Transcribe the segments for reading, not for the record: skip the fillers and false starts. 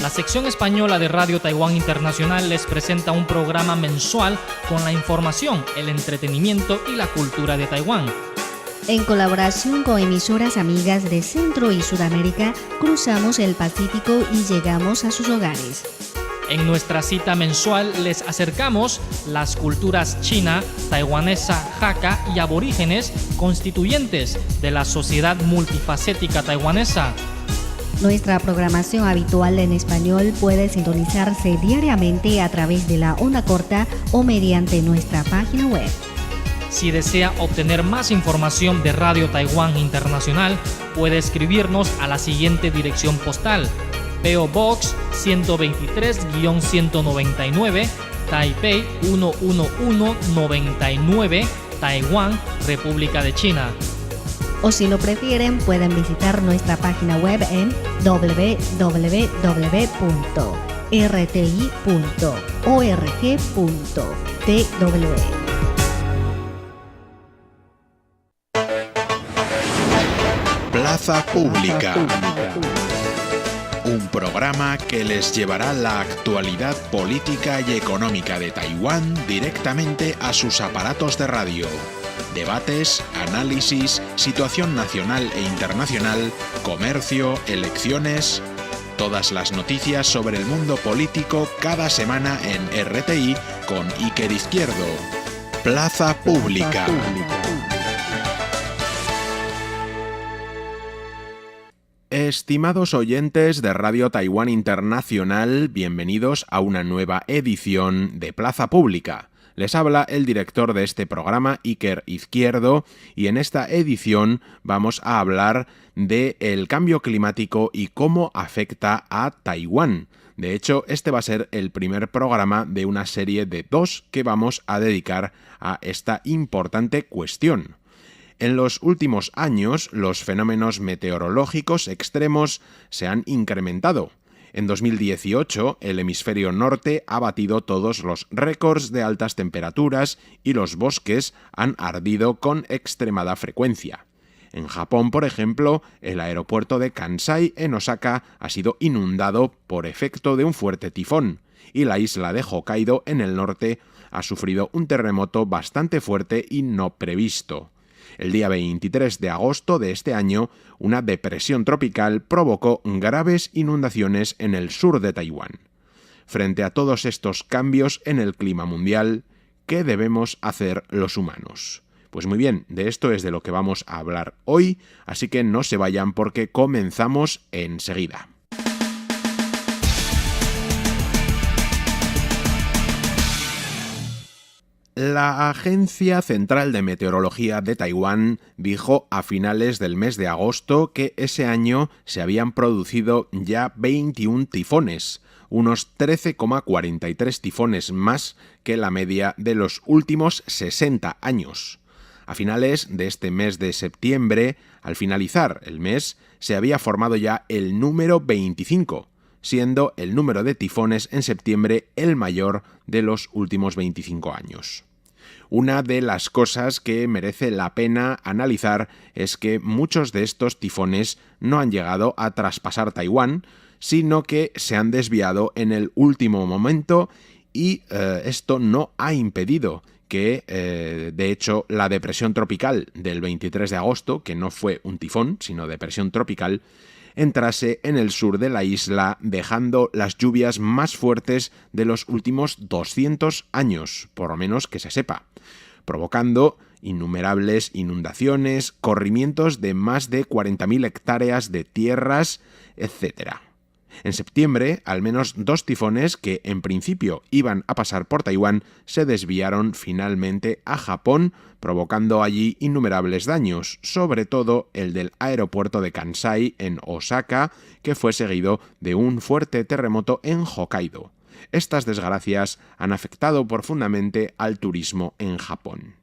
La sección española de Radio Taiwán Internacional les presenta un programa mensual con la información, el entretenimiento y la cultura de Taiwán. En colaboración con emisoras amigas de Centro y Sudamérica, cruzamos el Pacífico y llegamos a sus hogares. En nuestra cita mensual les acercamos las culturas china, taiwanesa, hakka y aborígenes constituyentes de la sociedad multifacética taiwanesa. Nuestra programación habitual en español puede sintonizarse diariamente a través de la onda corta o mediante nuestra página web. Si desea obtener más información de Radio Taiwán Internacional, puede escribirnos a la siguiente dirección postal: P.O. Box 123-199, Taipei 11199, Taiwán, República de China. O si lo prefieren, pueden visitar nuestra página web en www.rti.org.tw. Plaza Pública. Un programa que les llevará la actualidad política y económica de Taiwán directamente a sus aparatos de radio. Debates, análisis, situación nacional e internacional, comercio, elecciones. Todas las noticias sobre el mundo político cada semana en RTI con Iker Izquierdo. Plaza Pública. Estimados oyentes de Radio Taiwán Internacional, bienvenidos a una nueva edición de Plaza Pública. Les habla el director de este programa, Iker Izquierdo, y en esta edición vamos a hablar del cambio climático y cómo afecta a Taiwán. De hecho, este va a ser el primer programa de una serie de 2 que vamos a dedicar a esta importante cuestión. En los últimos años, los fenómenos meteorológicos extremos se han incrementado. En 2018, el hemisferio norte ha batido todos los récords de altas temperaturas y los bosques han ardido con extremada frecuencia. En Japón, por ejemplo, el aeropuerto de Kansai en Osaka ha sido inundado por efecto de un fuerte tifón, y la isla de Hokkaido en el norte ha sufrido un terremoto bastante fuerte y no previsto. El día 23 de agosto de este año, una depresión tropical provocó graves inundaciones en el sur de Taiwán. Frente a todos estos cambios en el clima mundial, ¿qué debemos hacer los humanos? Pues muy bien, de esto es de lo que vamos a hablar hoy, así que no se vayan porque comenzamos enseguida. La Agencia Central de Meteorología de Taiwán dijo a finales del mes de agosto que ese año se habían producido ya 21 tifones, unos 13,43 tifones más que la media de los últimos 60 años. A finales de este mes de septiembre, al finalizar el mes, se había formado ya el número 25, siendo el número de tifones en septiembre el mayor de los últimos 25 años. Una de las cosas que merece la pena analizar es que muchos de estos tifones no han llegado a traspasar Taiwán, sino que se han desviado en el último momento y esto no ha impedido que, de hecho, la depresión tropical del 23 de agosto, que no fue un tifón, sino depresión tropical, entrase en el sur de la isla, dejando las lluvias más fuertes de los últimos 200 años, por lo menos que se sepa, provocando innumerables inundaciones, corrimientos de más de 40.000 hectáreas de tierras, etc. En septiembre, al menos 2 tifones que en principio iban a pasar por Taiwán se desviaron finalmente a Japón, provocando allí innumerables daños, sobre todo el del aeropuerto de Kansai en Osaka, que fue seguido de un fuerte terremoto en Hokkaido. Estas desgracias han afectado profundamente al turismo en Japón.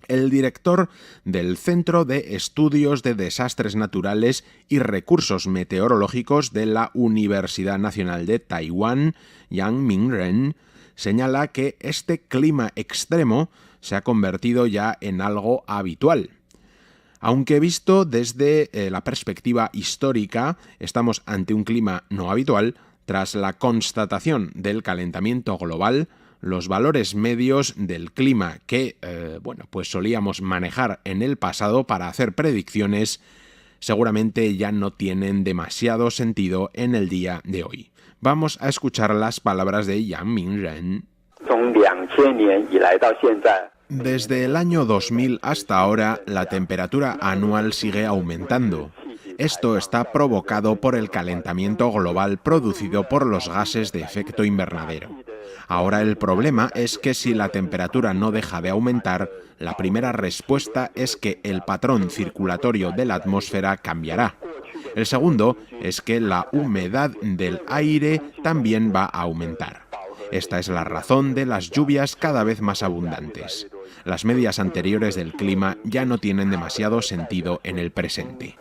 El director del Centro de Estudios de Desastres Naturales y Recursos Meteorológicos de la Universidad Nacional de Taiwán, Yang Mingren, señala que este clima extremo se ha convertido ya en algo habitual. Aunque visto desde la perspectiva histórica, estamos ante un clima no habitual, Tras la constatación del calentamiento global, los valores medios del clima que pues solíamos manejar en el pasado para hacer predicciones seguramente ya no tienen demasiado sentido en el día de hoy. Vamos a escuchar las palabras de Yang Mingren. Desde el año 2000 hasta ahora, la temperatura anual sigue aumentando. Esto está provocado por el calentamiento global producido por los gases de efecto invernadero. Ahora el problema es que si la temperatura no deja de aumentar, la primera respuesta es que el patrón circulatorio de la atmósfera cambiará. El segundo es que la humedad del aire también va a aumentar. Esta es la razón de las lluvias cada vez más abundantes. Las medias anteriores del clima ya no tienen demasiado sentido en el presente.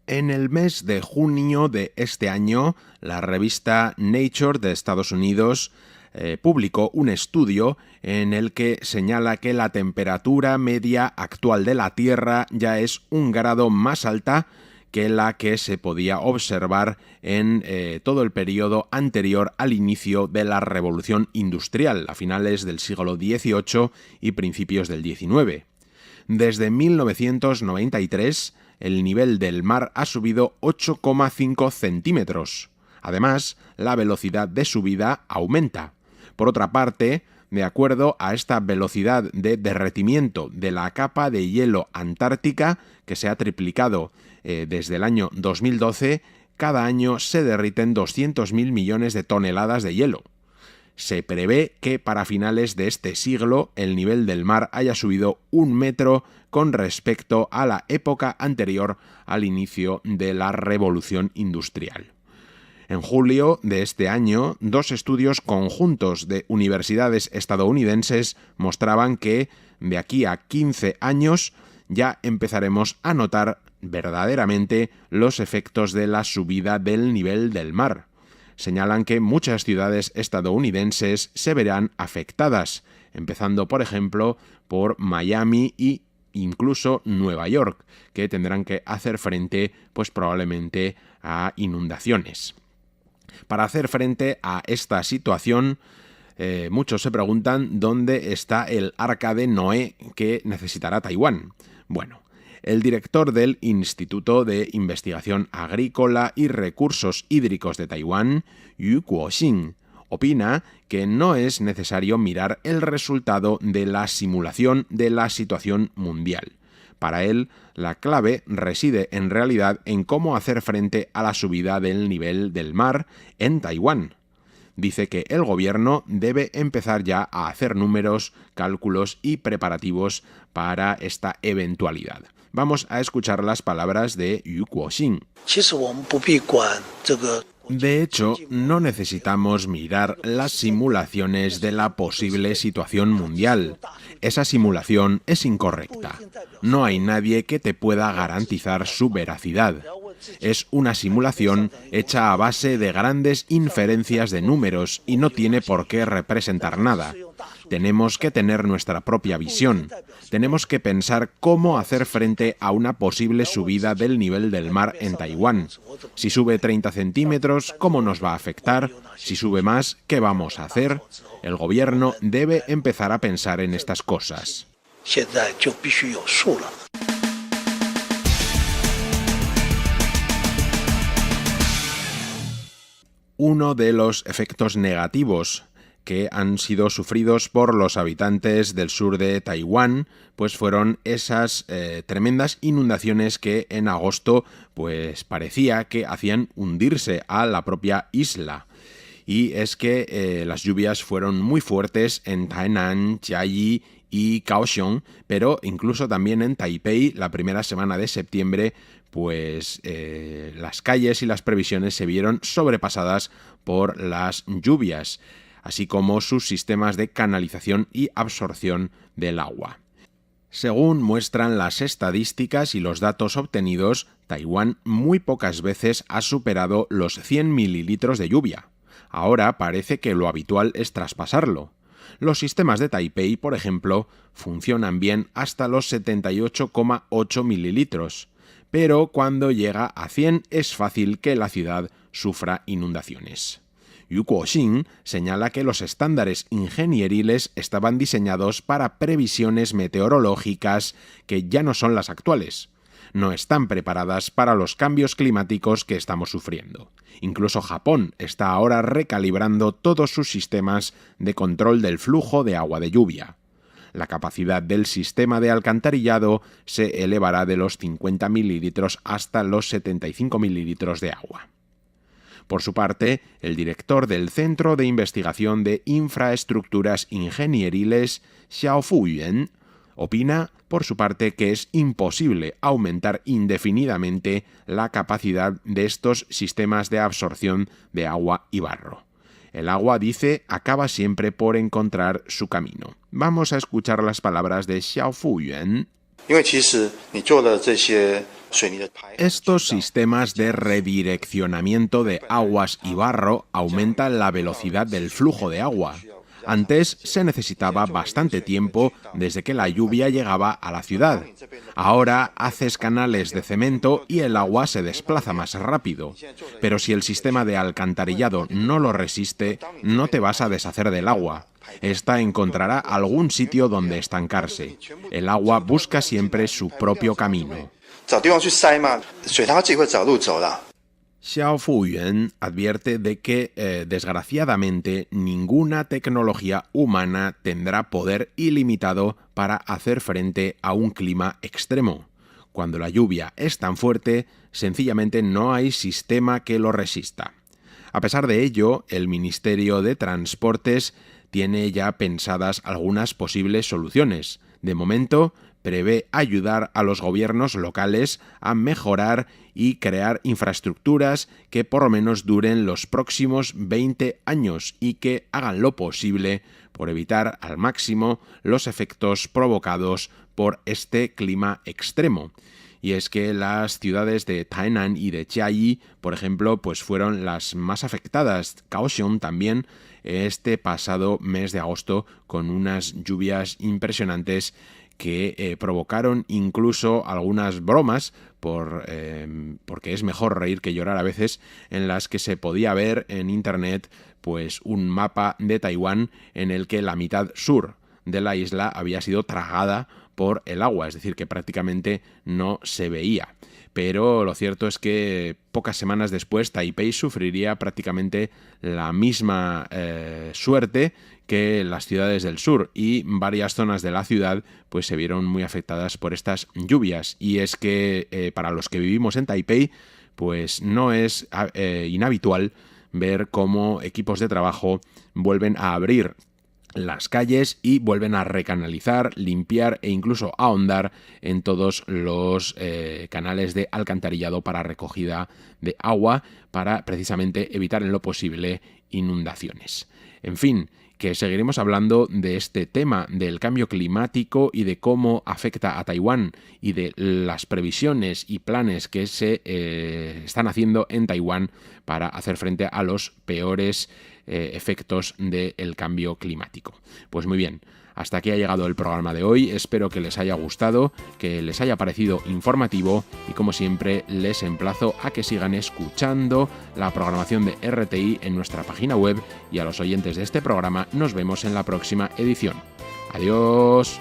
En el mes de junio de este año, la revista Nature de Estados Unidos publicó un estudio en el que señala que la temperatura media actual de la Tierra ya es 1 grado más alta que la que se podía observar en todo el periodo anterior al inicio de la Revolución Industrial, a finales del siglo XVIII y principios del XIX. Desde 1993, el nivel del mar ha subido 8,5 centímetros. Además, la velocidad de subida aumenta. Por otra parte, de acuerdo a esta velocidad de derretimiento de la capa de hielo antártica, que se ha triplicado desde el año 2012, cada año se derriten 200.000 millones de toneladas de hielo. Se prevé que para finales de este siglo el nivel del mar haya subido 1 metro con respecto a la época anterior al inicio de la Revolución Industrial. En julio de este año, 2 estudios conjuntos de universidades estadounidenses mostraban que de aquí a 15 años ya empezaremos a notar verdaderamente los efectos de la subida del nivel del mar. Señalan que muchas ciudades estadounidenses se verán afectadas, empezando por ejemplo por Miami e incluso Nueva York, que tendrán que hacer frente pues probablemente a inundaciones. Para hacer frente a esta situación, muchos se preguntan dónde está el arca de Noé que necesitará Taiwán. Bueno, el director del Instituto de Investigación Agrícola y Recursos Hídricos de Taiwán, Yu Guoxing, opina que no es necesario mirar el resultado de la simulación de la situación mundial. Para él, la clave reside en realidad en cómo hacer frente a la subida del nivel del mar en Taiwán. Dice que el gobierno debe empezar ya a hacer números, cálculos y preparativos para esta eventualidad. Vamos a escuchar las palabras de Yu Guoxing. De hecho, no necesitamos mirar las simulaciones de la posible situación mundial. Esa simulación es incorrecta. No hay nadie que te pueda garantizar su veracidad. Es una simulación hecha a base de grandes inferencias de números y no tiene por qué representar nada. Tenemos que tener nuestra propia visión. Tenemos que pensar cómo hacer frente a una posible subida del nivel del mar en Taiwán. Si sube 30 centímetros, ¿cómo nos va a afectar? Si sube más, ¿qué vamos a hacer? El gobierno debe empezar a pensar en estas cosas. Uno de los efectos negativos que han sido sufridos por los habitantes del sur de Taiwán, pues fueron esas tremendas inundaciones que en agosto pues parecía que hacían hundirse a la propia isla. Y es que las lluvias fueron muy fuertes en Tainan, Jiayi y Kaohsiung, pero incluso también en Taipei la primera semana de septiembre, pues las calles y las previsiones se vieron sobrepasadas por las lluvias, así como sus sistemas de canalización y absorción del agua. Según muestran las estadísticas y los datos obtenidos, Taiwán muy pocas veces ha superado los 100 mililitros de lluvia. Ahora parece que lo habitual es traspasarlo. Los sistemas de Taipei, por ejemplo, funcionan bien hasta los 78,8 mililitros, pero cuando llega a 100 es fácil que la ciudad sufra inundaciones. Yu Guoxin señala que los estándares ingenieriles estaban diseñados para previsiones meteorológicas que ya no son las actuales. No están preparadas para los cambios climáticos que estamos sufriendo. Incluso Japón está ahora recalibrando todos sus sistemas de control del flujo de agua de lluvia. La capacidad del sistema de alcantarillado se elevará de los 50 mililitros hasta los 75 mililitros de agua. Por su parte, el director del Centro de Investigación de Infraestructuras Ingenieriles, Xiao Fuyuan, opina, por su parte, que es imposible aumentar indefinidamente la capacidad de estos sistemas de absorción de agua y barro. El agua, dice, acaba siempre por encontrar su camino. Vamos a escuchar las palabras de Xiao Fuyuan. Estos sistemas de redireccionamiento de aguas y barro aumentan la velocidad del flujo de agua. Antes se necesitaba bastante tiempo desde que la lluvia llegaba a la ciudad. Ahora haces canales de cemento y el agua se desplaza más rápido. Pero si el sistema de alcantarillado no lo resiste, no te vas a deshacer del agua. Esta encontrará algún sitio donde estancarse. El agua busca siempre su propio camino. Xiao Fuyuan advierte de que, desgraciadamente, ninguna tecnología humana tendrá poder ilimitado para hacer frente a un clima extremo. Cuando la lluvia es tan fuerte, sencillamente no hay sistema que lo resista. A pesar de ello, el Ministerio de Transportes tiene ya pensadas algunas posibles soluciones. De momento, prevé ayudar a los gobiernos locales a mejorar y crear infraestructuras que por lo menos duren los próximos 20 años y que hagan lo posible por evitar al máximo los efectos provocados por este clima extremo. Y es que las ciudades de Tainan y de Chiayi, por ejemplo, pues fueron las más afectadas. Kaohsiung también este pasado mes de agosto con unas lluvias impresionantes que provocaron incluso algunas bromas, porque es mejor reír que llorar a veces, en las que se podía ver en internet pues un mapa de Taiwán en el que la mitad sur de la isla había sido tragada por el agua, es decir, que prácticamente no se veía. Pero lo cierto es que pocas semanas después Taipei sufriría prácticamente la misma suerte que las ciudades del sur, y varias zonas de la ciudad pues se vieron muy afectadas por estas lluvias. Y es que para los que vivimos en Taipei pues no es inhabitual ver cómo equipos de trabajo vuelven a abrir las calles y vuelven a recanalizar, limpiar e incluso ahondar en todos los canales de alcantarillado para recogida de agua, para precisamente evitar en lo posible inundaciones. En fin, que seguiremos hablando de este tema del cambio climático y de cómo afecta a Taiwán y de las previsiones y planes que se están haciendo en Taiwán para hacer frente a los peores efectos del cambio climático. Pues muy bien, hasta aquí ha llegado el programa de hoy. Espero que les haya gustado, que les haya parecido informativo y, como siempre, les emplazo a que sigan escuchando la programación de RTI en nuestra página web, y a los oyentes de este programa nos vemos en la próxima edición. ¡Adiós!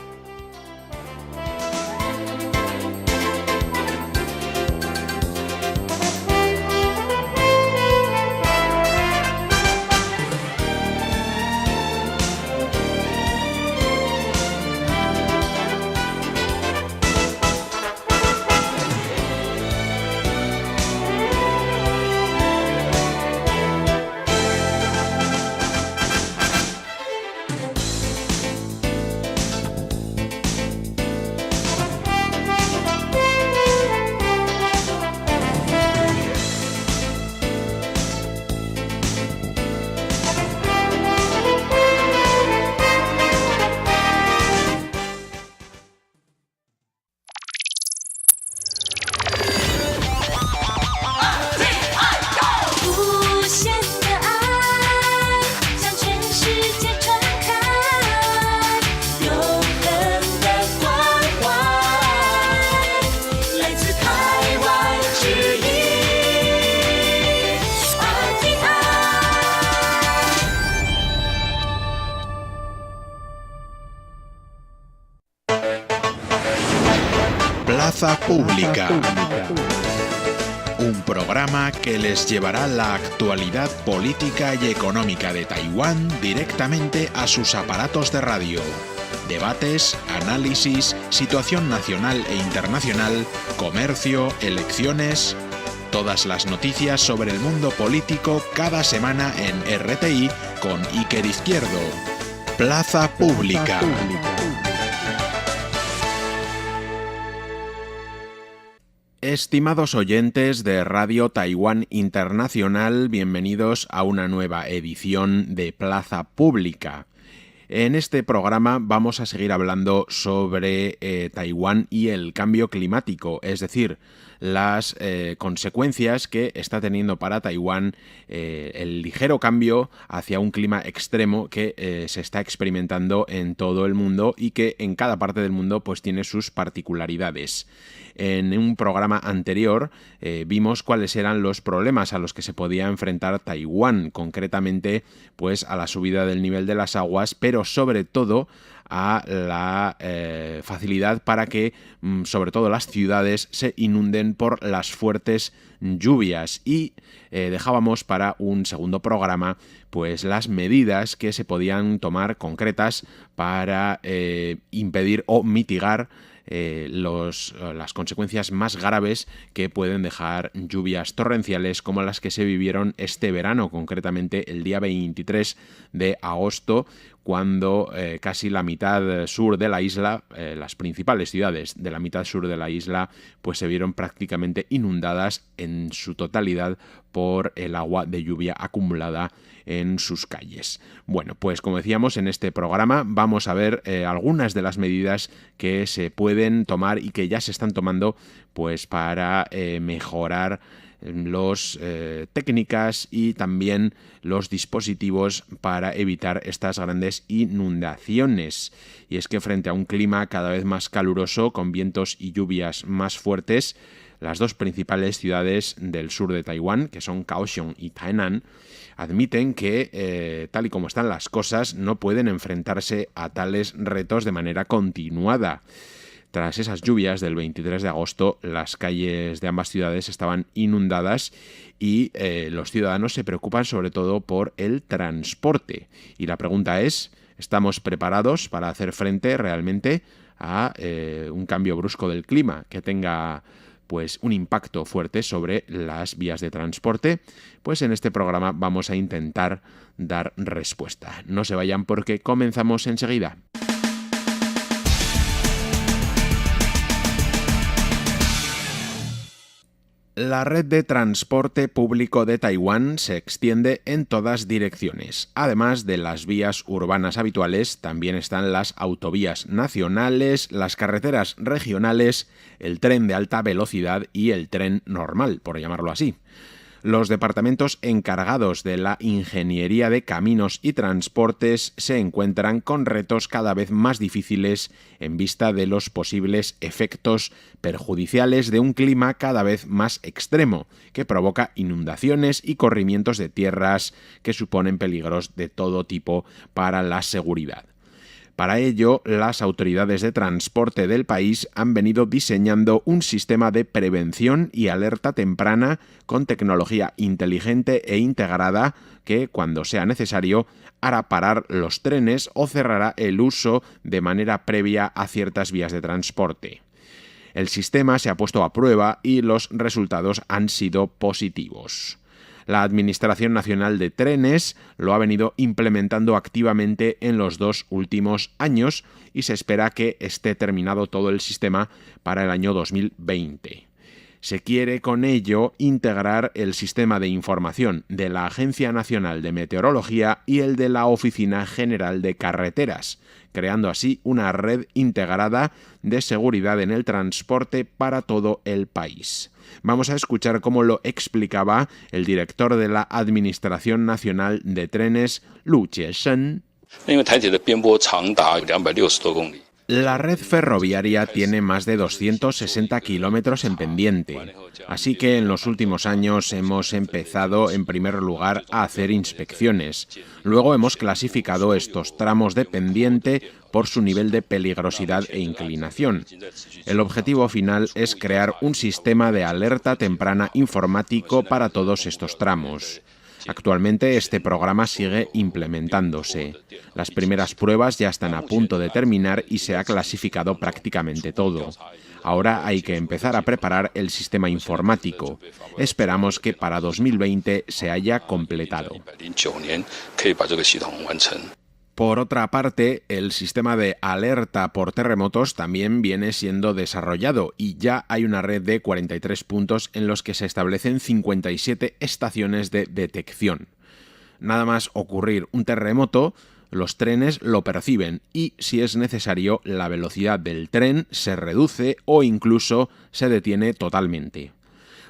Plaza Pública. Un programa que les llevará la actualidad política y económica de Taiwán directamente a sus aparatos de radio. Debates, análisis, situación nacional e internacional, comercio, elecciones. Todas las noticias sobre el mundo político cada semana en RTI con Iker Izquierdo. Plaza Pública. Estimados oyentes de Radio Taiwán Internacional, bienvenidos a una nueva edición de Plaza Pública. En este programa vamos a seguir hablando sobre Taiwán y el cambio climático, es decir, las consecuencias que está teniendo para Taiwán el ligero cambio hacia un clima extremo que se está experimentando en todo el mundo y que en cada parte del mundo pues tiene sus particularidades. En un programa anterior vimos cuáles eran los problemas a los que se podía enfrentar Taiwán, concretamente pues a la subida del nivel de las aguas, pero sobre todo a la facilidad para que, sobre todo las ciudades, se inunden por las fuertes lluvias. Y dejábamos para un segundo programa pues las medidas que se podían tomar concretas para impedir o mitigar las consecuencias más graves que pueden dejar lluvias torrenciales como las que se vivieron este verano, concretamente el día 23 de agosto, cuando casi la mitad sur de la isla, las principales ciudades de la mitad sur de la isla, pues se vieron prácticamente inundadas en su totalidad por el agua de lluvia acumulada en sus calles. Bueno, pues como decíamos, en este programa vamos a ver algunas de las medidas que se pueden tomar y que ya se están tomando pues para mejorar las técnicas y también los dispositivos para evitar estas grandes inundaciones. Y es que frente a un clima cada vez más caluroso, con vientos y lluvias más fuertes, las dos principales ciudades del sur de Taiwán, que son Kaohsiung y Tainan, admiten que, tal y como están las cosas, no pueden enfrentarse a tales retos de manera continuada. Tras esas lluvias del 23 de agosto, las calles de ambas ciudades estaban inundadas y los ciudadanos se preocupan sobre todo por el transporte. Y la pregunta es, ¿estamos preparados para hacer frente realmente a un cambio brusco del clima que tenga pues un impacto fuerte sobre las vías de transporte? Pues en este programa vamos a intentar dar respuesta. No se vayan porque comenzamos enseguida. La red de transporte público de Taiwán se extiende en todas direcciones. Además de las vías urbanas habituales, también están las autovías nacionales, las carreteras regionales, el tren de alta velocidad y el tren normal, por llamarlo así. Los departamentos encargados de la ingeniería de caminos y transportes se encuentran con retos cada vez más difíciles en vista de los posibles efectos perjudiciales de un clima cada vez más extremo, que provoca inundaciones y corrimientos de tierras que suponen peligros de todo tipo para la seguridad. Para ello, las autoridades de transporte del país han venido diseñando un sistema de prevención y alerta temprana con tecnología inteligente e integrada que, cuando sea necesario, hará parar los trenes o cerrará el uso de manera previa a ciertas vías de transporte. El sistema se ha puesto a prueba y los resultados han sido positivos. La Administración Nacional de Trenes lo ha venido implementando activamente en los 2 últimos años y se espera que esté terminado todo el sistema para el año 2020. Se quiere con ello integrar el sistema de información de la Agencia Nacional de Meteorología y el de la Oficina General de Carreteras, creando así una red integrada de seguridad en el transporte para todo el país. Vamos a escuchar cómo lo explicaba el director de la Administración Nacional de Trenes, Lu Jiesheng. La red ferroviaria tiene más de 260 kilómetros en pendiente, así que en los últimos años hemos empezado en primer lugar a hacer inspecciones. Luego hemos clasificado estos tramos de pendiente por su nivel de peligrosidad e inclinación. El objetivo final es crear un sistema de alerta temprana informático para todos estos tramos. Actualmente este programa sigue implementándose. Las primeras pruebas ya están a punto de terminar y se ha clasificado prácticamente todo. Ahora hay que empezar a preparar el sistema informático. Esperamos que para 2020 se haya completado. Por otra parte, el sistema de alerta por terremotos también viene siendo desarrollado y ya hay una red de 43 puntos en los que se establecen 57 estaciones de detección. Nada más ocurrir un terremoto, los trenes lo perciben y, si es necesario, la velocidad del tren se reduce o incluso se detiene totalmente.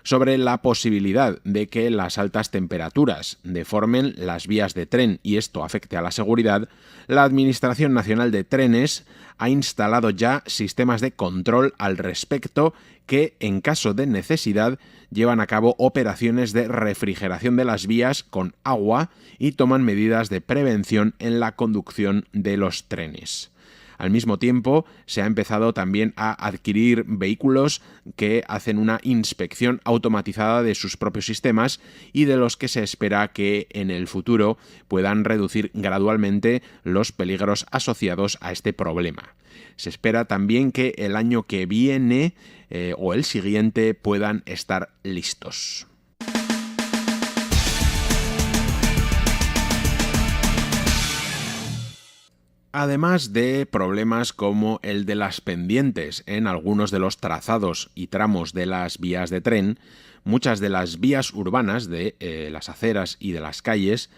Sobre la posibilidad de que las altas temperaturas deformen las vías de tren y esto afecte a la seguridad, la Administración Nacional de Trenes ha instalado ya sistemas de control al respecto que, en caso de necesidad, llevan a cabo operaciones de refrigeración de las vías con agua y toman medidas de prevención en la conducción de los trenes. Al mismo tiempo, se ha empezado también a adquirir vehículos que hacen una inspección automatizada de sus propios sistemas y de los que se espera que en el futuro puedan reducir gradualmente los peligros asociados a este problema. Se espera también que el año que viene o el siguiente puedan estar listos. Además de problemas como el de las pendientes en algunos de los trazados y tramos de las vías de tren, muchas de las vías urbanas de las aceras y de las calles,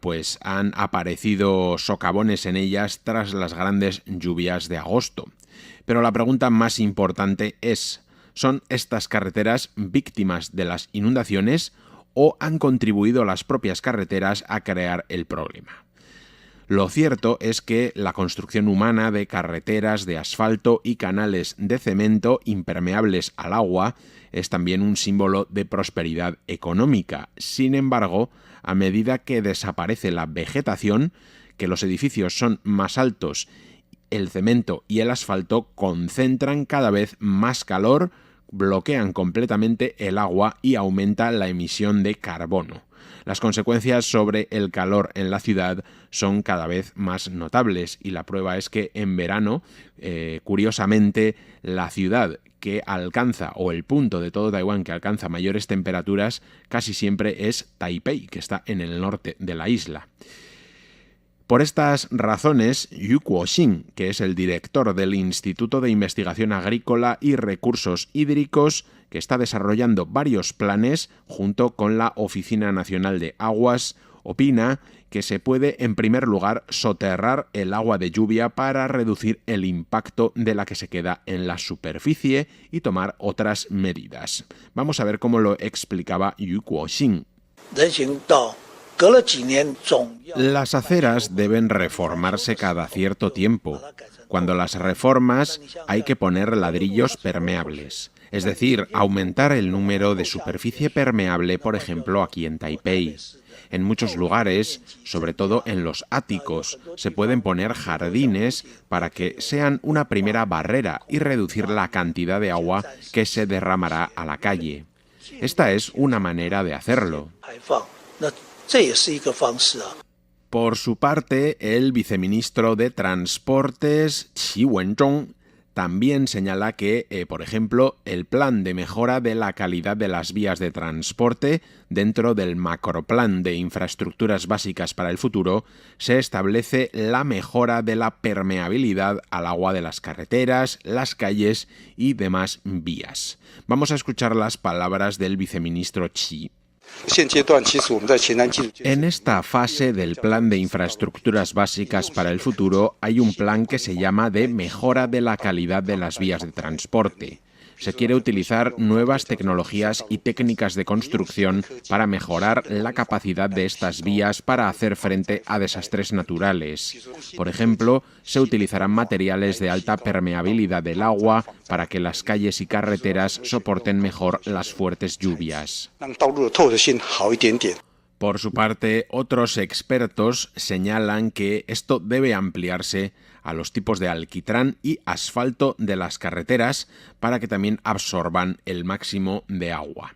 pues han aparecido socavones en ellas tras las grandes lluvias de agosto. Pero la pregunta más importante es, ¿son estas carreteras víctimas de las inundaciones o han contribuido las propias carreteras a crear el problema? Lo cierto es que la construcción humana de carreteras de asfalto y canales de cemento impermeables al agua es también un símbolo de prosperidad económica. Sin embargo, a medida que desaparece la vegetación, que los edificios son más altos, el cemento y el asfalto concentran cada vez más calor, bloquean completamente el agua y aumenta la emisión de carbono. Las consecuencias sobre el calor en la ciudad son cada vez más notables y la prueba es que en verano, curiosamente, la ciudad que alcanza, o el punto de todo Taiwán que alcanza mayores temperaturas, casi siempre es Taipei, que está en el norte de la isla. Por estas razones, Yu Kuo-xin, que es el director del Instituto de Investigación Agrícola y Recursos Hídricos, que está desarrollando varios planes junto con la Oficina Nacional de Aguas, opina que se puede, en primer lugar, soterrar el agua de lluvia para reducir el impacto de la que se queda en la superficie y tomar otras medidas. Vamos a ver cómo lo explicaba Yu Kuo-xin. Las aceras deben reformarse cada cierto tiempo. Cuando las reformas hay que poner ladrillos permeables, es decir, aumentar el número de superficie permeable, por ejemplo, aquí en Taipei. En muchos lugares, sobre todo en los áticos, se pueden poner jardines para que sean una primera barrera y reducir la cantidad de agua que se derramará a la calle. Esta es una manera de hacerlo. Por su parte, el viceministro de Transportes, Qi Wenzhong, también señala que, por ejemplo, el plan de mejora de la calidad de las vías de transporte dentro del macroplan de infraestructuras básicas para el futuro se establece la mejora de la permeabilidad al agua de las carreteras, las calles y demás vías. Vamos a escuchar las palabras del viceministro Qi. En esta fase del plan de infraestructuras básicas para el futuro hay un plan que se llama de mejora de la calidad de las vías de transporte. se quiere utilizar nuevas tecnologías y técnicas de construcción para mejorar la capacidad de estas vías para hacer frente a desastres naturales. Por ejemplo, se utilizarán materiales de alta permeabilidad del agua para que las calles y carreteras soporten mejor las fuertes lluvias. Por su parte, otros expertos señalan que esto debe ampliarse a los tipos de alquitrán y asfalto de las carreteras para que también absorban el máximo de agua.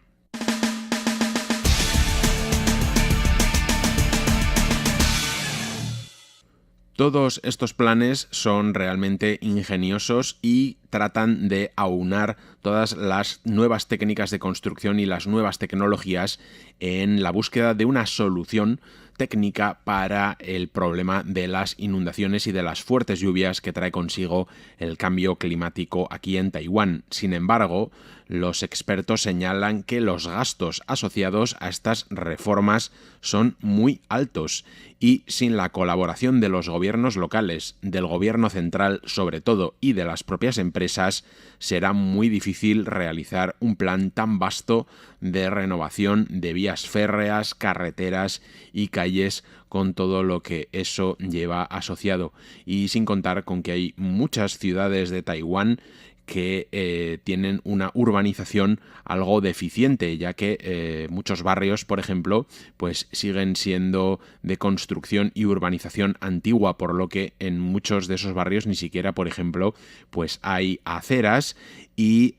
Todos estos planes son realmente ingeniosos y tratan de aunar todas las nuevas técnicas de construcción y las nuevas tecnologías en la búsqueda de una solución técnica para el problema de las inundaciones y de las fuertes lluvias que trae consigo el cambio climático aquí en Taiwán. Sin embargo, los expertos señalan que los gastos asociados a estas reformas son muy altos y sin la colaboración de los gobiernos locales, del gobierno central sobre todo y de las propias empresas, será muy difícil realizar un plan tan vasto de renovación de vías férreas, carreteras y calles con todo lo que eso lleva asociado. Y sin contar con que hay muchas ciudades de Taiwán que tienen una urbanización algo deficiente, ya que muchos barrios, por ejemplo, pues siguen siendo de construcción y urbanización antigua, por lo que en muchos de esos barrios ni siquiera, por ejemplo, pues hay aceras y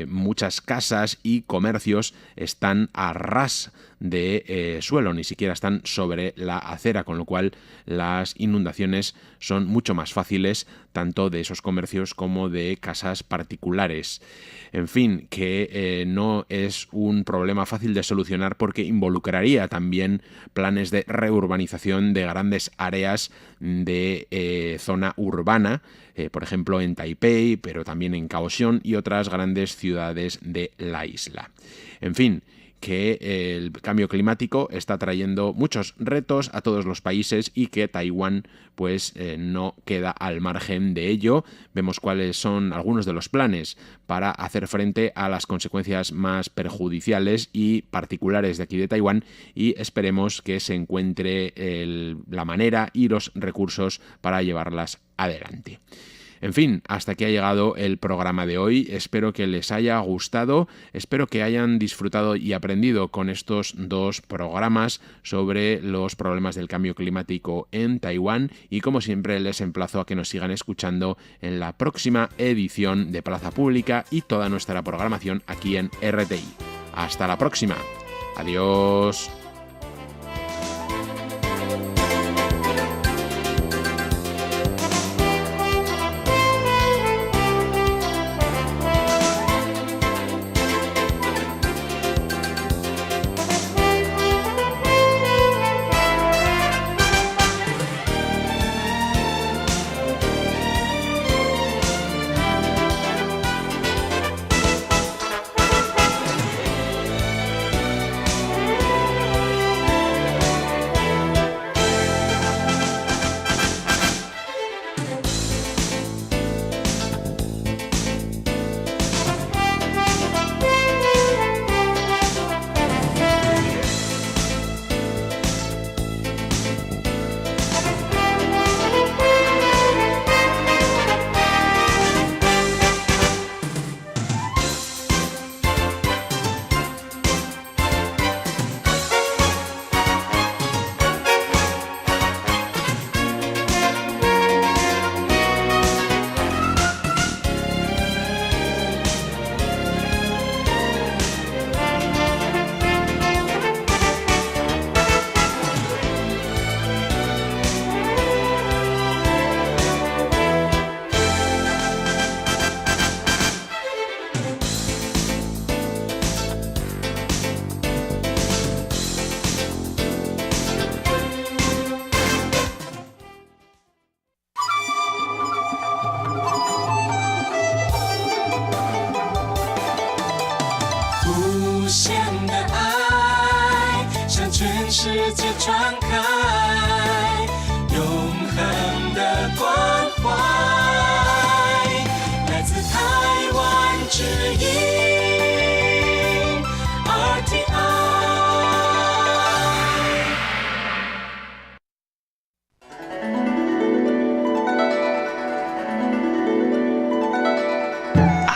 muchas casas y comercios están a ras de suelo, ni siquiera están sobre la acera, con lo cual las inundaciones son mucho más fáciles tanto de esos comercios como de casas particulares. En fin, que no es un problema fácil de solucionar porque involucraría también planes de reurbanización de grandes áreas de zona urbana, por ejemplo en Taipei, pero también en Kaohsiung y otras grandes ciudades de la isla. En fin, que el cambio climático está trayendo muchos retos a todos los países y que Taiwán pues no queda al margen de ello. Vemos cuáles son algunos de los planes para hacer frente a las consecuencias más perjudiciales y particulares de aquí de Taiwán y esperemos que se encuentre la manera y los recursos para llevarlas adelante. En fin, hasta aquí ha llegado el programa de hoy. Espero que les haya gustado, espero que hayan disfrutado y aprendido con estos dos programas sobre los problemas del cambio climático en Taiwán y como siempre les emplazo a que nos sigan escuchando en la próxima edición de Plaza Pública y toda nuestra programación aquí en RTI. Hasta la próxima. Adiós.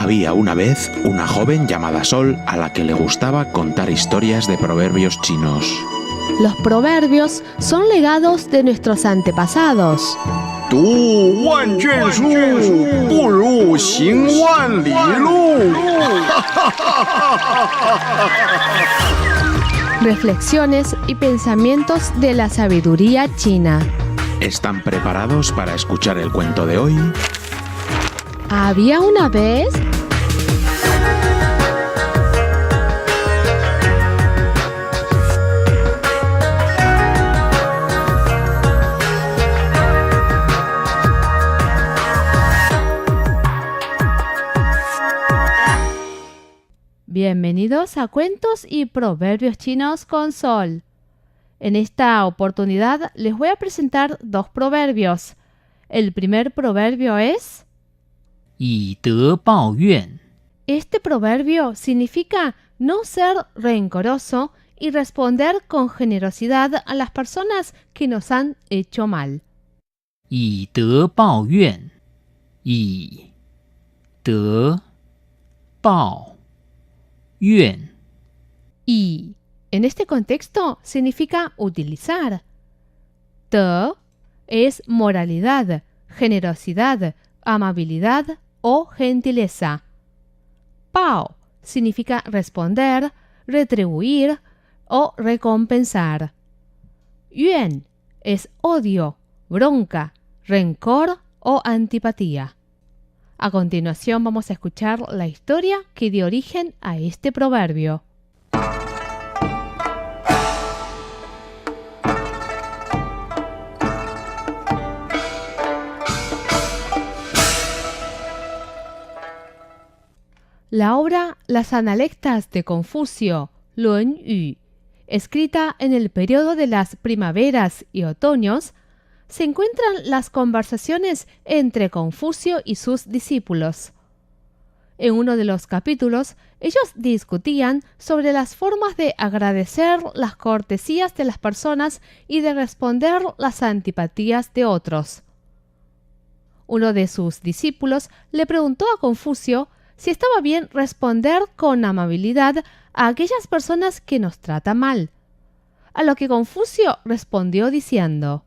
Había una vez una joven llamada Sol a la que le gustaba contar historias de proverbios chinos. Los proverbios son legados de nuestros antepasados. 读万卷书，不如行万里路。 Reflexiones y pensamientos de la sabiduría china. ¿Están preparados para escuchar el cuento de hoy? Había una vez... Bienvenidos a Cuentos y Proverbios Chinos con Sol. En esta oportunidad les voy a presentar dos proverbios. El primer proverbio es... 以德报怨. Este proverbio significa no ser rencoroso y responder con generosidad a las personas que nos han hecho mal. 以德报怨. 以德报怨. Y en este contexto significa utilizar. De es moralidad, generosidad, amabilidad o gentileza. Pao significa responder, retribuir o recompensar. Yuan es odio, bronca, rencor o antipatía. A continuación vamos a escuchar la historia que dio origen a este proverbio. La obra Las Analectas de Confucio, Lun Yu, escrita en el periodo de las primaveras y otoños, se encuentran las conversaciones entre Confucio y sus discípulos. En uno de los capítulos, ellos discutían sobre las formas de agradecer las cortesías de las personas y de responder las antipatías de otros. Uno de sus discípulos le preguntó a Confucio si estaba bien responder con amabilidad a aquellas personas que nos tratan mal. A lo que Confucio respondió diciendo: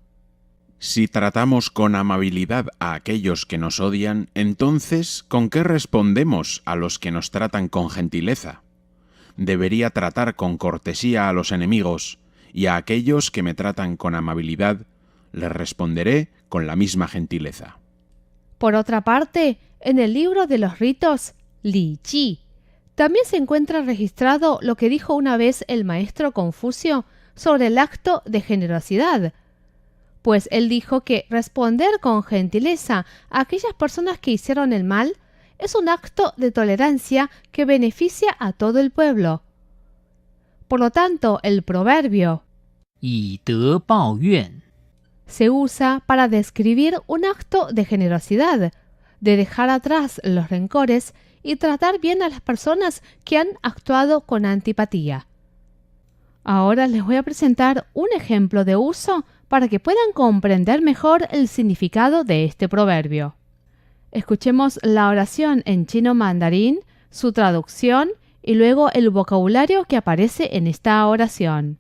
Si tratamos con amabilidad a aquellos que nos odian, entonces, ¿con qué respondemos a los que nos tratan con gentileza? Debería tratar con cortesía a los enemigos, y a aquellos que me tratan con amabilidad, les responderé con la misma gentileza. Por otra parte, en el libro de los ritos, Li Ji, también se encuentra registrado lo que dijo una vez el maestro Confucio sobre el acto de generosidad, pues él dijo que responder con gentileza a aquellas personas que hicieron el mal es un acto de tolerancia que beneficia a todo el pueblo. Por lo tanto, el proverbio 以德报怨. se usa para describir un acto de generosidad, de dejar atrás los rencores y tratar bien a las personas que han actuado con antipatía. Ahora les voy a presentar un ejemplo de uso para que puedan comprender mejor el significado de este proverbio. Escuchemos la oración en chino mandarín, su traducción y luego el vocabulario que aparece en esta oración.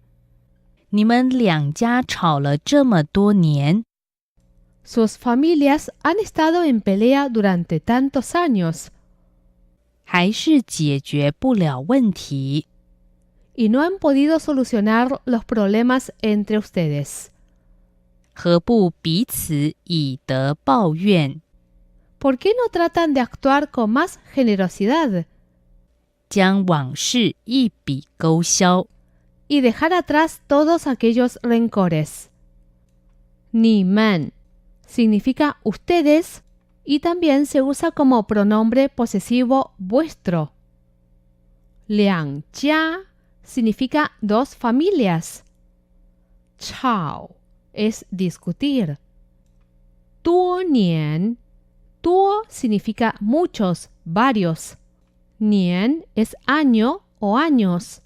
你们两家吵了这么多年， Sus familias han estado en pelea durante tantos años 还是解决不了问题， y no han podido solucionar los problemas entre ustedes. 何不彼此以德报怨， ¿Por qué no tratan de actuar con más generosidad 将往事一笔勾销？ y dejar atrás todos aquellos rencores? Ni man significa ustedes y también se usa como pronombre posesivo vuestro. Liang jia significa dos familias. Chao es discutir. Duo nian, duo significa muchos, varios. Nian es año o años.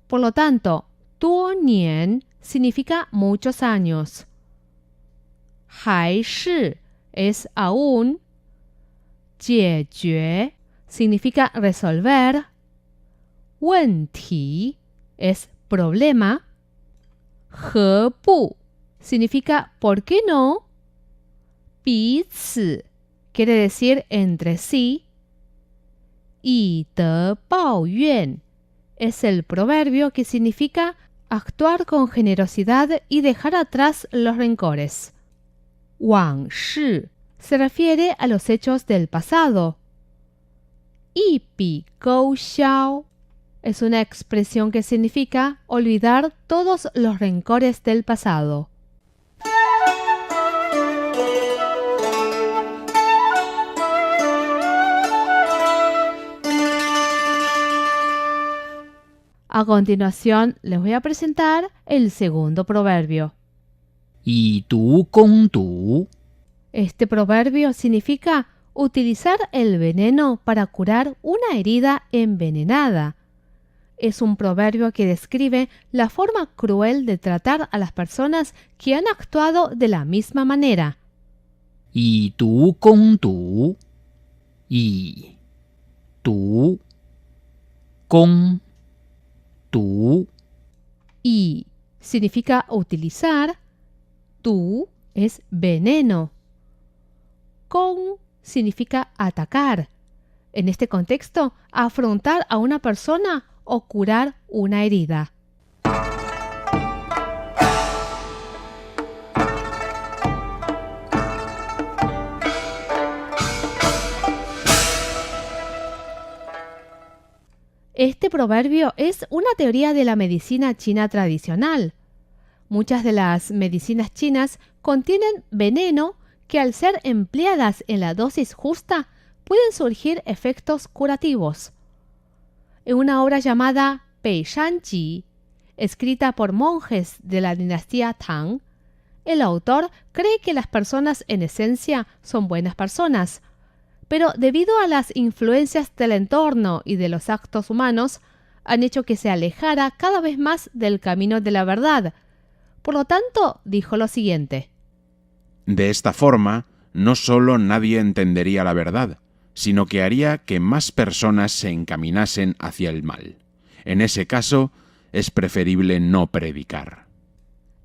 Por lo tanto, duo nian significa muchos años. Hai shi es aún. 解决 significa resolver. 问题 es problema. 何不 significa ¿por qué no? 彼此 quiere decir entre sí. 以德报怨 es el proverbio que significa actuar con generosidad y dejar atrás los rencores. 往事 se refiere a los hechos del pasado. 一笔勾销 es una expresión que significa olvidar todos los rencores del pasado. A continuación, les voy a presentar el segundo proverbio. 以毒攻毒， Este proverbio significa utilizar el veneno para curar una herida envenenada. Es un proverbio que describe la forma cruel de tratar a las personas que han actuado de la misma manera. 以毒攻毒，以毒攻毒， Y significa utilizar, tú es veneno. Con significa atacar. En este contexto, afrontar a una persona o curar una herida. Este proverbio es una teoría de la medicina china tradicional. Muchas de las medicinas chinas contienen veneno que al ser empleadas en la dosis justa pueden surgir efectos curativos. En una obra llamada Peishanji, escrita por monjes de la dinastía Tang, el autor cree que las personas en esencia son buenas personas, pero debido a las influencias del entorno y de los actos humanos, han hecho que se alejara cada vez más del camino de la verdad. Por lo tanto, dijo lo siguiente: De esta forma, no solo nadie entendería la verdad, sino que haría que más personas se encaminasen hacia el mal. En ese caso, es preferible no predicar.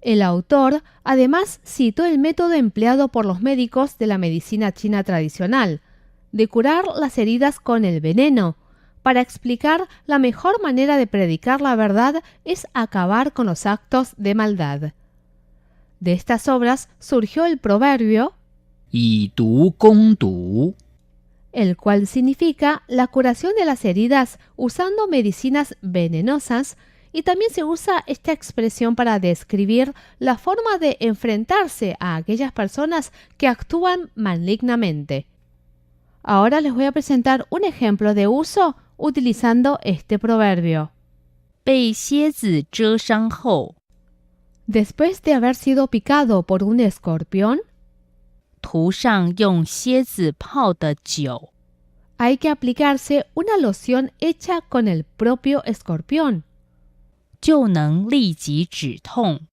El autor además citó el método empleado por los médicos de la medicina china tradicional, de curar las heridas con el veneno, para explicar la mejor manera de predicar la verdad es acabar con los actos de maldad. De estas obras surgió el proverbio 以毒攻毒， el cual significa la curación de las heridas usando medicinas venenosas, y también se usa esta expresión para describir la forma de enfrentarse a aquellas personas que actúan malignamente. Ahora les voy a presentar un ejemplo de uso utilizando este proverbio. 被蝎子蛰伤后， Después de haber sido picado por un escorpión, 涂上用蝎子泡的酒， hay que aplicarse una loción hecha con el propio escorpión, 就能立即止痛。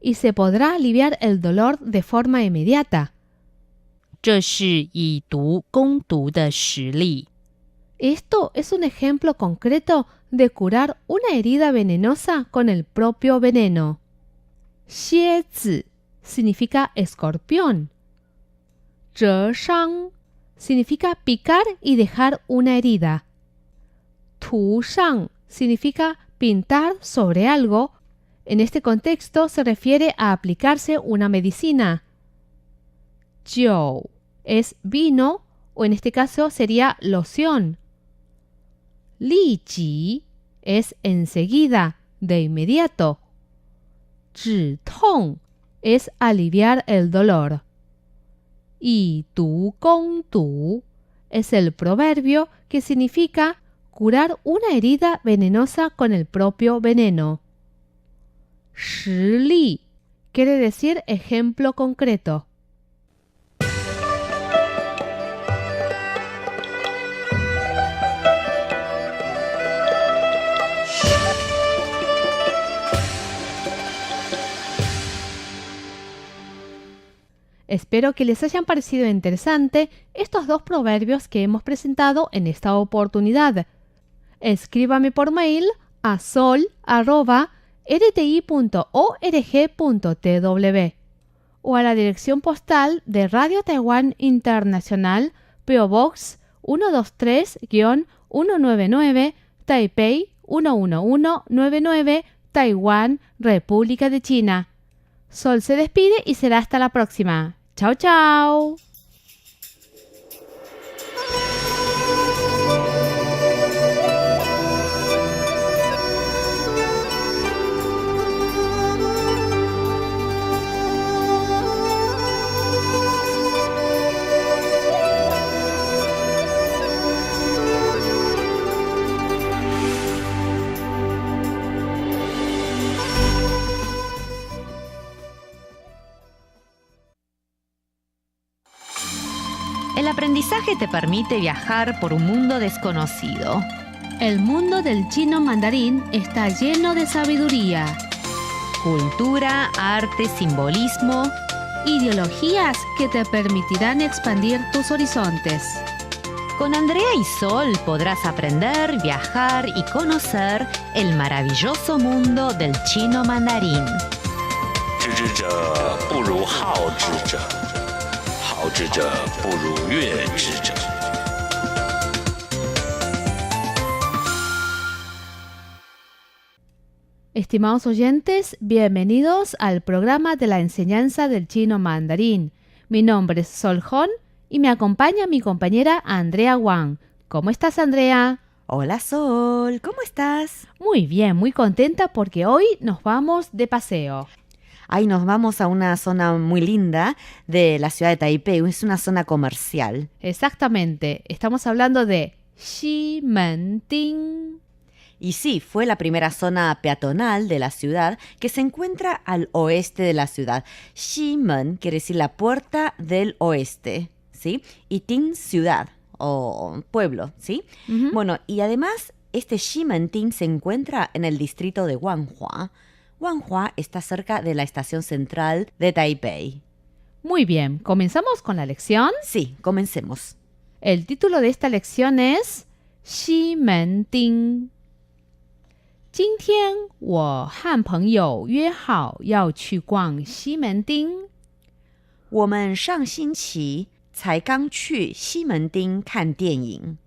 y se podrá aliviar el dolor de forma inmediata. 这是以毒攻毒的实例。 Esto es un ejemplo concreto de curar una herida venenosa con el propio veneno. 蝎子 significa escorpión. 蛰伤 significa picar y dejar una herida. 涂上 significa pintar sobre algo. En este contexto se refiere a aplicarse una medicina. 酒 es vino, o en este caso sería loción. 立即 es enseguida, de inmediato. 止痛 es aliviar el dolor. 以毒攻毒 es el proverbio que significa curar una herida venenosa con el propio veneno. 实例 quiere decir ejemplo concreto. Espero que les hayan parecido interesante estos dos proverbios que hemos presentado en esta oportunidad. Escríbame por mail a sol@rti.org.tw o a la dirección postal de Radio Taiwán Internacional, P.O. Box 123-199, Taipei 11199, Taiwán, República de China. Sol se despide y será hasta la próxima. ¡Chao, chao! El aprendizaje te permite viajar por un mundo desconocido. El mundo del chino mandarín está lleno de sabiduría, Cultura, arte, simbolismo. ideologías que te permitirán expandir tus horizontes. Con Andrea y Sol podrás aprender, viajar y conocer el maravilloso mundo del chino mandarín. 知之者不如好之者，好之者不如悦之者。 Estimados oyentes, bienvenidos al programa de la enseñanza del chino mandarín. Mi nombre es Sol Hon y me acompaña mi compañera Andrea Wang. ¿Cómo estás, Andrea? Hola Sol, ¿cómo estás? Muy bien, muy contenta porque hoy nos vamos de paseo. Ahí nos vamos a una zona muy linda de la ciudad de Taipei, es una zona comercial. Exactamente, estamos hablando de Ximending. Y sí, fue la primera zona peatonal de la ciudad que se encuentra al oeste de la ciudad. Ximen quiere decir la puerta del oeste, ¿sí? Y Ting, ciudad o pueblo, ¿sí? Bueno, y además este Ximending se encuentra en el distrito de Wanhua. Wanhua está cerca de la estación central de Taipei. Muy bien, ¿comenzamos con la lección? Sí, comencemos. El título de esta lección es Ximending. 今天我和朋友约好要去逛西门町。我们上星期才刚去西门町看电影。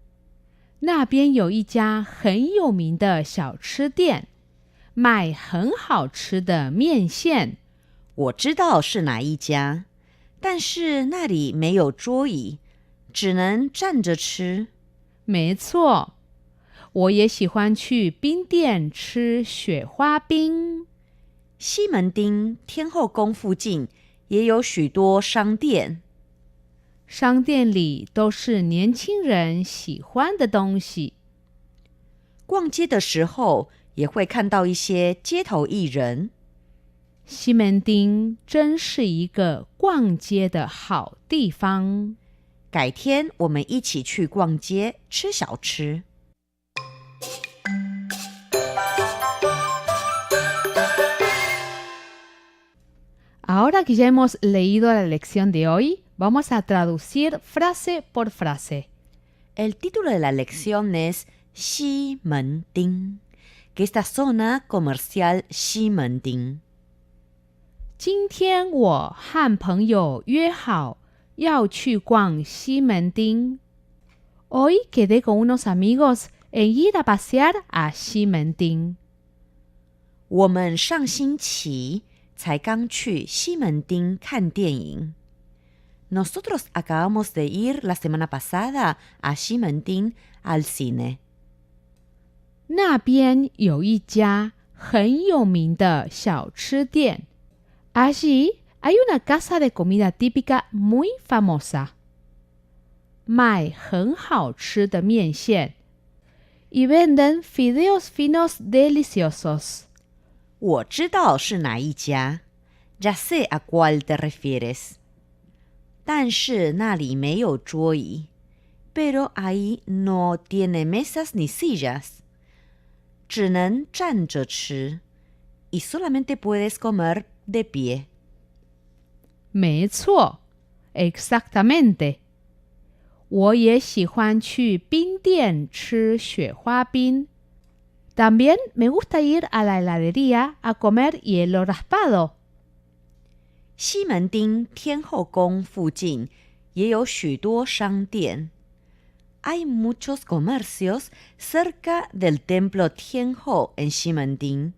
那边有一家很有名的小吃店，卖很好吃的面线。我知道是哪一家，但是那里没有桌椅，只能站着吃。没错。我也喜欢去冰店吃雪花冰。西门町天后宫附近也有许多商店，商店里都是年轻人喜欢的东西。逛街的时候也会看到一些街头艺人。西门町真是一个逛街的好地方。改天我们一起去逛街吃小吃。Ahora que ya hemos leído la lección de hoy, vamos a traducir frase por frase. El título de la lección es Ximending, que esta zona comercial Ximending. 今天我和朋友约好要去逛西门町。Hoy quedé con unos amigos en ir a pasear a Ximending. 我们上星期才刚去西门町看电影。Nosotros acabamos de ir la semana pasada a Ximending al cine. 那边有一家很有名的小吃店。Allí hay una casa de comida típica muy famosa. 卖很好吃的面线。Y venden fideos finos deliciosos. 我知道是哪一家 Ya sé a cuál te refieres. 但是那里没有桌椅 Pero ahí no tiene mesas ni sillas. 只能站着吃 Y solamente puedes comer de pie. 没错， exactamente. 我也喜欢去冰店吃雪花冰. También me gusta ir a la heladería a comer hielo raspado. 西门町天后宫附近也有许多商店。Hay muchos comercios cerca del templo Tianhou en Ximending.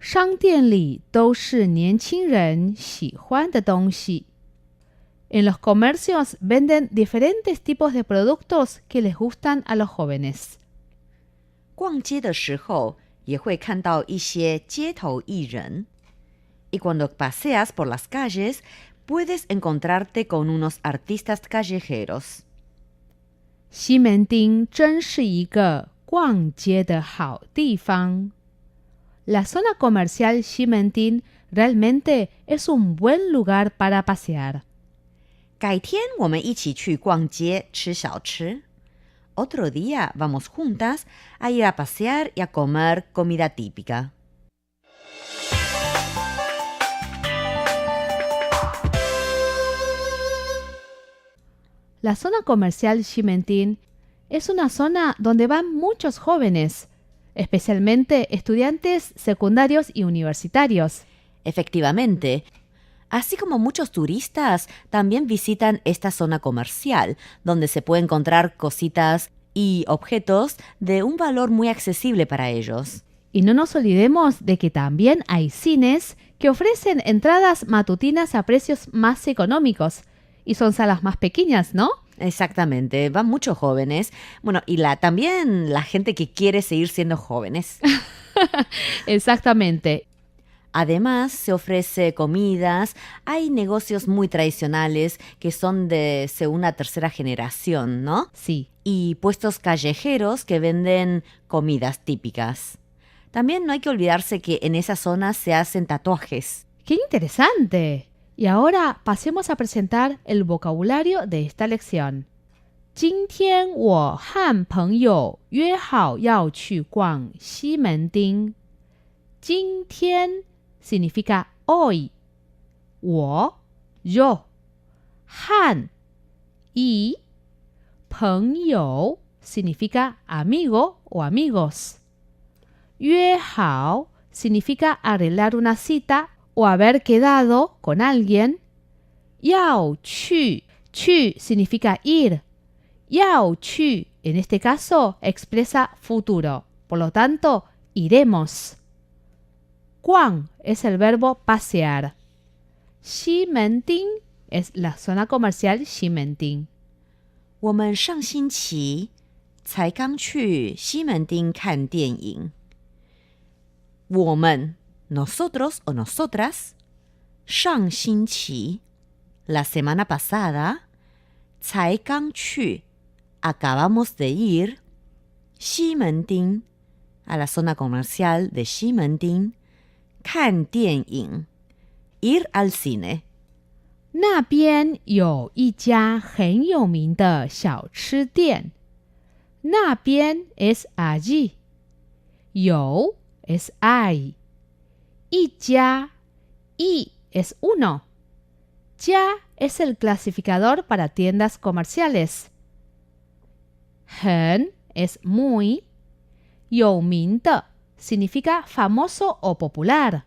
商店里都是年轻人喜欢的东西。En los comercios venden diferentes tipos de productos que les gustan a los jóvenes. 逛街的时候也会看到一些街头艺人。Y cuando paseas por las calles, puedes encontrarte con unos artistas callejeros. 西门町真是一个逛街的好地方。La zona comercial Ximending realmente es un buen lugar para pasear. 改天我们一起去逛街吃小吃。Otro día vamos juntas a ir a pasear y a comer comida típica. La zona comercial Ximending es una zona donde van muchos jóvenes, especialmente estudiantes secundarios y universitarios. Efectivamente, así como muchos turistas también visitan esta zona comercial, donde se puede encontrar cositas y objetos de un valor muy accesible para ellos. Y no nos olvidemos de que también hay cines que ofrecen entradas matutinas a precios más económicos. Y son salas más pequeñas, ¿no? Exactamente, van muchos jóvenes. Bueno, y también la gente que quiere seguir siendo jóvenes. Exactamente. Además, se ofrece comidas. Hay negocios muy tradicionales que son de segunda, tercera generación, ¿no? Sí. Y puestos callejeros que venden comidas típicas. También no hay que olvidarse que en esa zona se hacen tatuajes. ¡Qué interesante! Y ahora pasemos a presentar el vocabulario de esta lección. 今天我和朋友约好要去逛西门町。今天 significa hoy. 我 yo. 和 y. 朋友 significa amigo o amigos. 约好 significa arreglar una cita o haber quedado con alguien. 要去 significa ir. 要去 en este caso expresa futuro. Por lo tanto, iremos. 逛 es el verbo pasear. 西门町 es la zona comercial 西门町。我们上星期才刚去西门町看电影。我们 nosotros o nosotras, 上星期 la semana pasada, 才刚去 acabamos de ir, 西门町 a la zona comercial de 西门町看电影 ir al cine. 那边有一家很有名的小吃店。那边 es allí. 有 es hay. 一家 y es uno. 家 es el clasificador para tiendas comerciales. 很 es muy. 有名的 significa famoso o popular.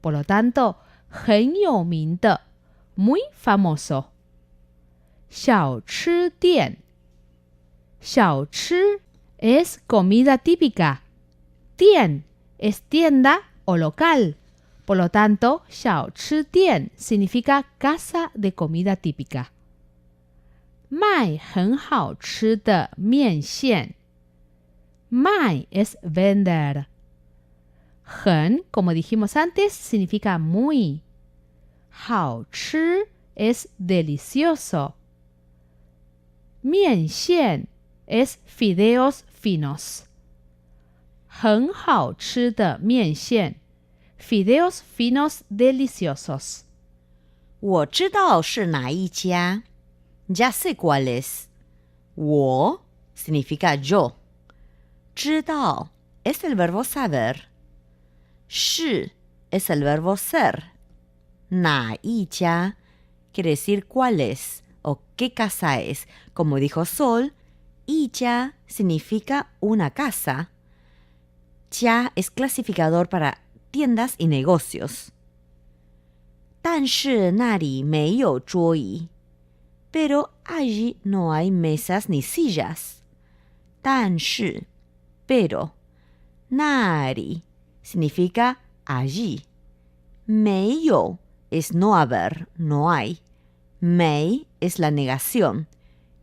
Por lo tanto, 很有名的 muy famoso. 小吃店 小吃 es comida típica. 店 es tienda o local. Por lo tanto, 小吃店 significa casa de comida típica. 卖很好吃的面线。卖 es vender. 很, como dijimos antes, significa muy. 好吃 es delicioso. 面线 es fideos finos. 很好吃的面线 fideos finos deliciosos. 我知道是哪一家 ya sé cuál es. 我 significa yo. 知道 es el verbo saber. 是 es el verbo ser. 哪一家 quiere decir cuál es o qué casa es. Como dijo Sol, Ija significa una casa. Jia es clasificador para tiendas y negocios. 但是那里没有桌椅 pero allí no hay mesas ni sillas. 但是 pero 那里 significa allí. 没有 es no haber, no hay. 没 es la negación.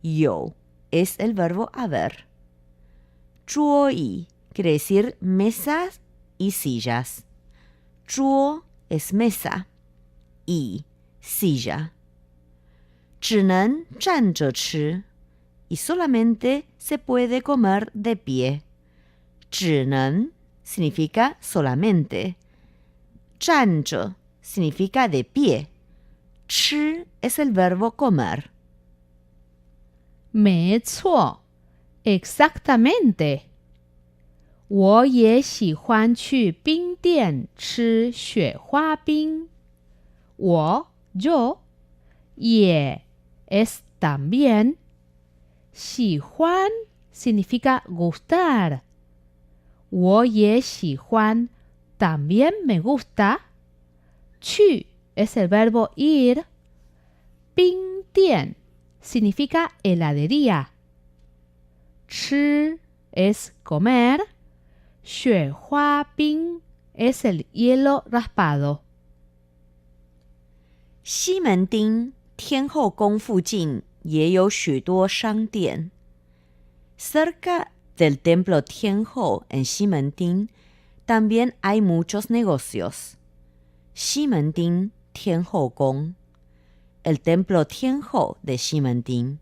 有 es el verbo haber. 桌椅 quiere decir mesas y sillas. 桌 es mesa y silla. 只能站着吃 y solamente se puede comer de pie. 只能 significa solamente. 站着 significa de pie. 吃 es el verbo comer. 没错 exactamente 我也喜欢去冰店吃雪花冰 yo, 也 es también. 喜欢 significa gustar. 我也喜欢 también me gusta. 去 es el verbo ir. 冰店 significa heladería. 吃 es comer. 雪花冰 es el hielo raspado. 西门町天后宫附近也有许多商店。Cerca del templo Tianhou en Ximending también hay muchos negocios. Ximending Tianhou Gong. El templo Tianhou de Ximending.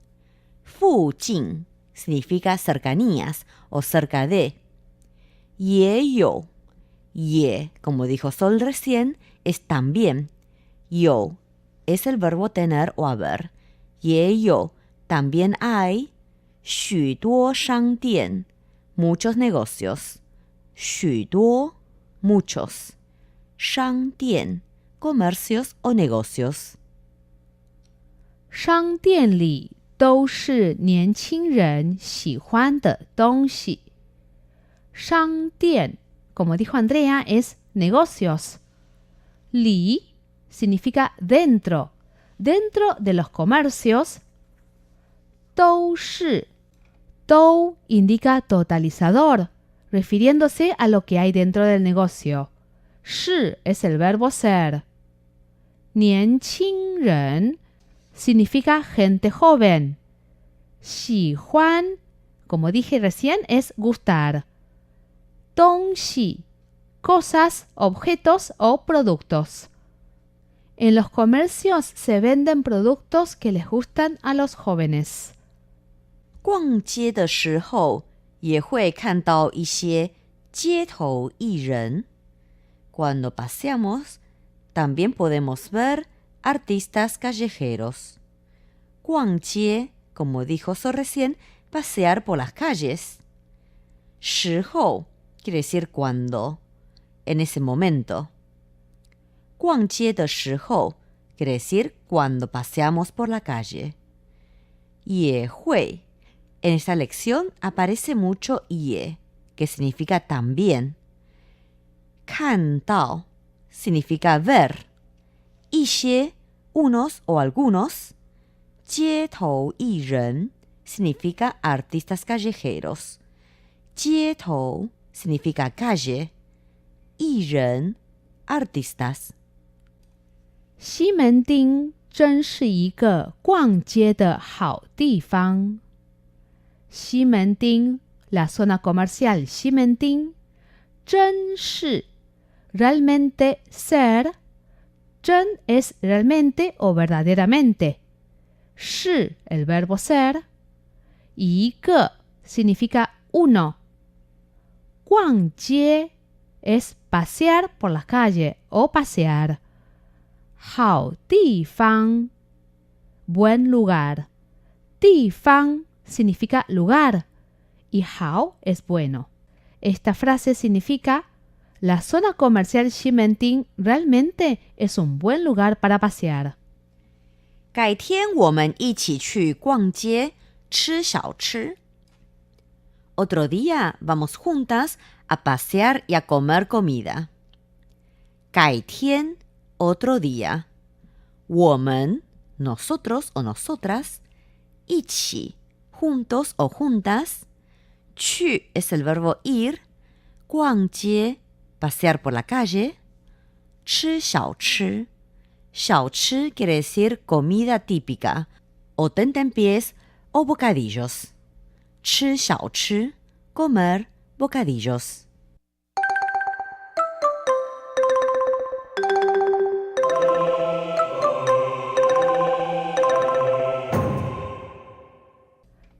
Fu Jing significa cercanías o cerca de. Ye you. Ye, como dijo Sol recién, es también. You es el verbo tener o haber. Ye you, también hay. 许多商店 muchos negocios. 许多 muchos. 商店 comercios o negocios. 商店里都是年轻人喜欢的东西。商店 como dijo Andrea, es negocios. Li significa dentro, dentro de los comercios. 都是 Dou indica totalizador, refiriéndose a lo que hay dentro del negocio. Shi es el verbo ser. 年轻人 significa gente joven. 喜欢, como dije recién, es gustar. 东西 cosas, objetos o productos. En los comercios se venden productos que les gustan a los jóvenes. 逛街的时候也会看到一些街头艺人。Cuando paseamos, también podemos ver artistas callejeros. 逛街, como dijo So recién, pasear por las calles. 时候 quiere decir cuando, en ese momento. 逛街的时候 quiere decir cuando paseamos por la calle. 也会 En esta lección aparece mucho ye, que significa también. 看到 significa ver. 一些 unos o algunos. 街头艺人 significa artistas callejeros. 街头 significa calle. 艺人 artistas. 西门町真是一个逛街的好地方。西门町 la zona comercial Ximending, 真是 realmente ser, 真 es realmente o verdaderamente, 是 el verbo ser, 一个 significa uno, 逛街 es pasear por la calle o pasear, 好地方 buen lugar, 地方 significa lugar y hao es bueno. Esta frase significa la zona comercial Ximending realmente es un buen lugar para pasear. 改天我们一起去逛街吃小吃. Otro día vamos juntas a pasear y a comer comida. 改天 otro día. 我们 nosotros o nosotras. 一起 juntos o juntas. 去 es el verbo ir. 逛街 pasear por la calle. 吃小吃 小吃 quiere decir comida típica, o tentempiés o bocadillos. 吃小吃 comer bocadillos.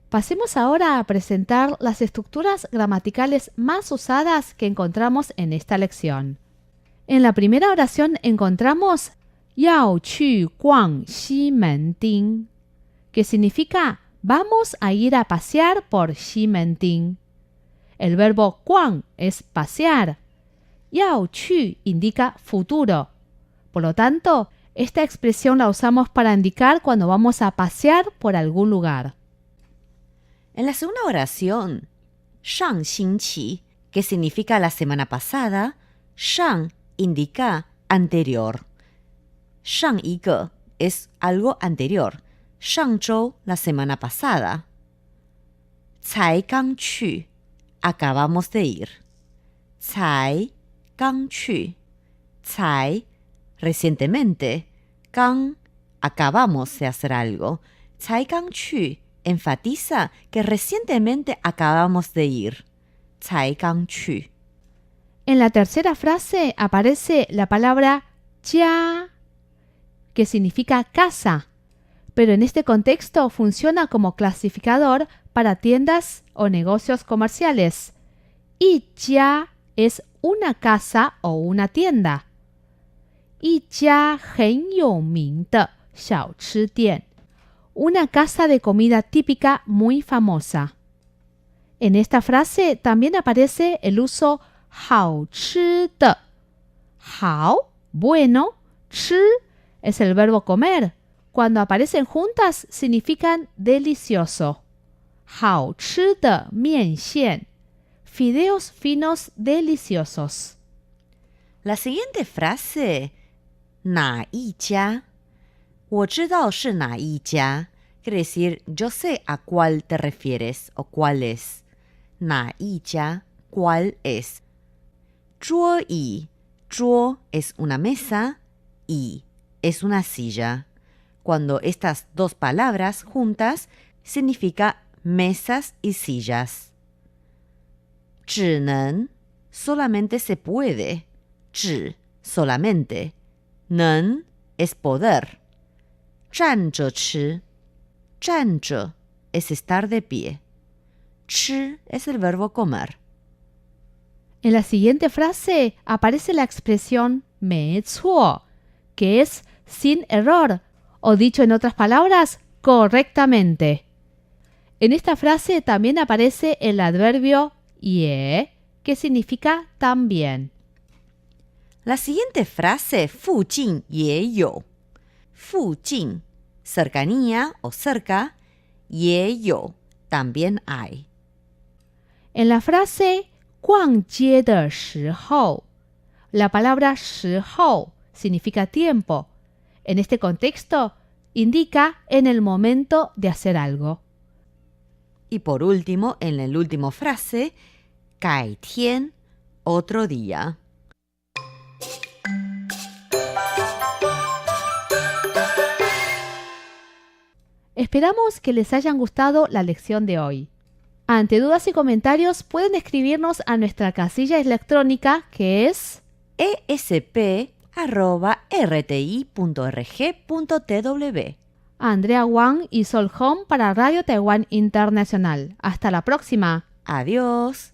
Pasemos ahora a presentar las estructuras gramaticales más usadas que encontramos en esta lección. En la primera oración encontramos 要去逛西门町, que significa vamos a ir a pasear por 西门町. El verbo 逛 es pasear. 要去 indica futuro. Por lo tanto, esta expresión la usamos para indicar cuando vamos a pasear por algún lugar. En la segunda oración, 上星期, que significa la semana pasada, 上 indica anterior. 上一个 es algo anterior. 上周 la semana pasada. 才刚去 acabamos de ir. 才刚去 才 recientemente. 刚 acabamos de hacer algo. 才刚去 enfatiza que recientemente acabamos de ir. 才刚去. En la tercera frase aparece la palabra 家, que significa casa, pero en este contexto funciona como clasificador para tiendas o negocios comerciales. Y jia es una casa o una tienda. 一家很有名的小吃店, una casa de comida típica muy famosa. En esta frase también aparece el uso 好吃的. 好, bueno, 吃 es el verbo comer. Cuando aparecen juntas significan delicioso. 好吃的面线, fideos finos deliciosos. La siguiente frase, 哪一家? 我知道是哪一家 quiere decir yo sé a cuál te refieres o cuál es. 哪一家 cuál es. 桌椅 桌 es una mesa y es una silla. Cuando estas dos palabras juntas significa mesas y sillas. 只能 solamente se puede. 只 solamente. 能 es poder. 站着吃 站着 es estar de pie. 吃 es el verbo comer. En la siguiente frase aparece la expresión 没错, que es sin error, o dicho en otras palabras, correctamente. En esta frase también aparece el adverbio 也, que significa también. La siguiente frase, 附近也有. 附近, cercanía o cerca, 也有, también hay. En la frase 逛街的时候, la palabra 时候 significa tiempo. En este contexto, indica en el momento de hacer algo. Y por último, en la última frase, 改天, otro día. Esperamos que les hayan gustado la lección de hoy. Ante dudas y comentarios pueden escribirnos a nuestra casilla electrónica que es esp@rti.org.tw. Andrea Wang y Sol Hong para Radio Taiwán Internacional. Hasta la próxima. Adiós.